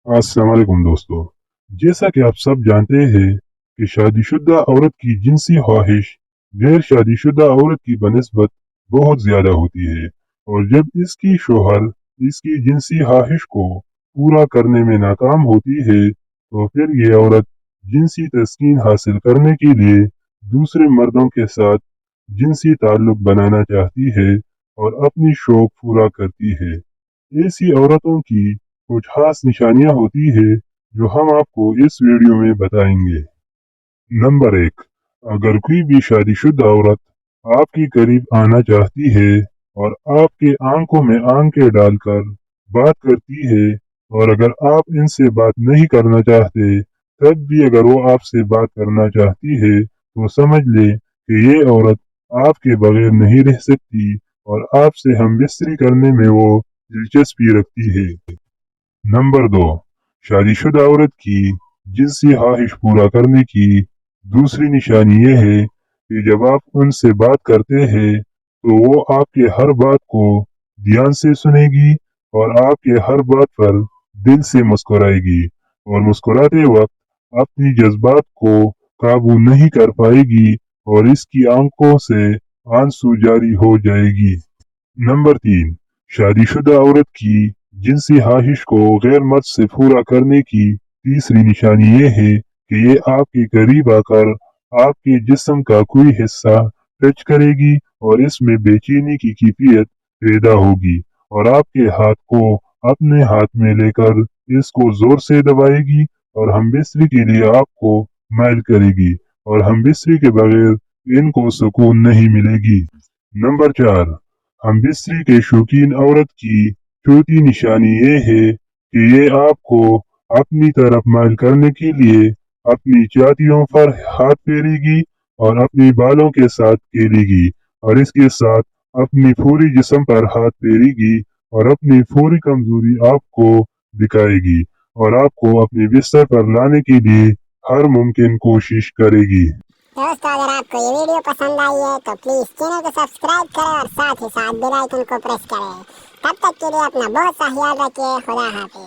अस्सलाम वालेकुम दोस्तों। जैसा कि आप सब जानते हैं कि शादीशुदा औरत की जिनसी ख्वाहिश गैर शादीशुदा औरत की बनिस्बत बहुत ज़्यादा होती है, और जब इसकी शोहर इसकी जिनसी ख्वाहिश को पूरा करने में नाकाम होती है तो फिर ये औरत जिनसी तस्कीन हासिल करने के लिए दूसरे मर्दों के साथ जिनसी ताल्लुक बनाना चाहती है और अपनी शौक पूरा करती है। ऐसी औरतों की कुछ खास निशानियां होती है जो हम आपको इस वीडियो में बताएंगे। नंबर 1, अगर कोई भी शादीशुदा औरत आपके करीब आना चाहती है और आपके आंखों में आंखें डालकर बात करती है, और अगर आप इनसे बात नहीं करना चाहते तब भी अगर वो आपसे बात करना चाहती है तो समझ ले कि ये औरत आपके बगैर नहीं रह सकती और आपसे हमबिस्तरी करने में वो दिलचस्पी रखती है। नंबर 2, शादीशुदा औरत की जिनसी ख्वाहिश पूरा करने की दूसरी निशानी ये है कि जब आप उनसे बात करते हैं तो वो आपके हर बात को ध्यान से सुनेगी और आपके हर बात पर दिल से मुस्कुराएगी, और मुस्कुराते वक्त अपनी जज्बात को काबू नहीं कर पाएगी और इसकी आंखों से आंसू जारी हो जाएगी। नंबर 3, शादीशुदा औरत की जिनसी ख्वाहिश को गैर मर्द से पूरा करने की तीसरी निशानी ये है कि ये आपके करीब आकर आपके जिस्म का कोई हिस्सा टच करेगी और इसमें बेचैनी की कैफियत पैदा होगी, और आपके हाथ को अपने हाथ में लेकर इसको जोर से दबाएगी और हमबिस्तरी के लिए आपको माइल करेगी, और हमबिस्तरी के बगैर इनको सुकून नहीं मिलेगी। नंबर 4, हमबिस्तरी के शौकीन औरत की चौथी निशानी ये है कि ये आपको अपनी तरफ माइल करने के लिए अपनी छातियों पर हाथ फेरेगी और अपनी बालों के साथ खेलेगी, और इसके साथ अपनी पूरी जिस्म पर हाथ फेरेगी और अपनी पूरी कमजोरी आपको दिखाएगी और आपको अपने बिस्तर पर लाने के लिए हर मुमकिन कोशिश करेगी। दोस्तों, अगर आपको ये वीडियो पसंद आई है तो प्लीज़ चैनल को सब्सक्राइब करें और साथ ही साथ बेल आइकन को प्रेस करें। तब तक के लिए अपना बहुत सा ख्याल रखिए। खुदा हाफिज़।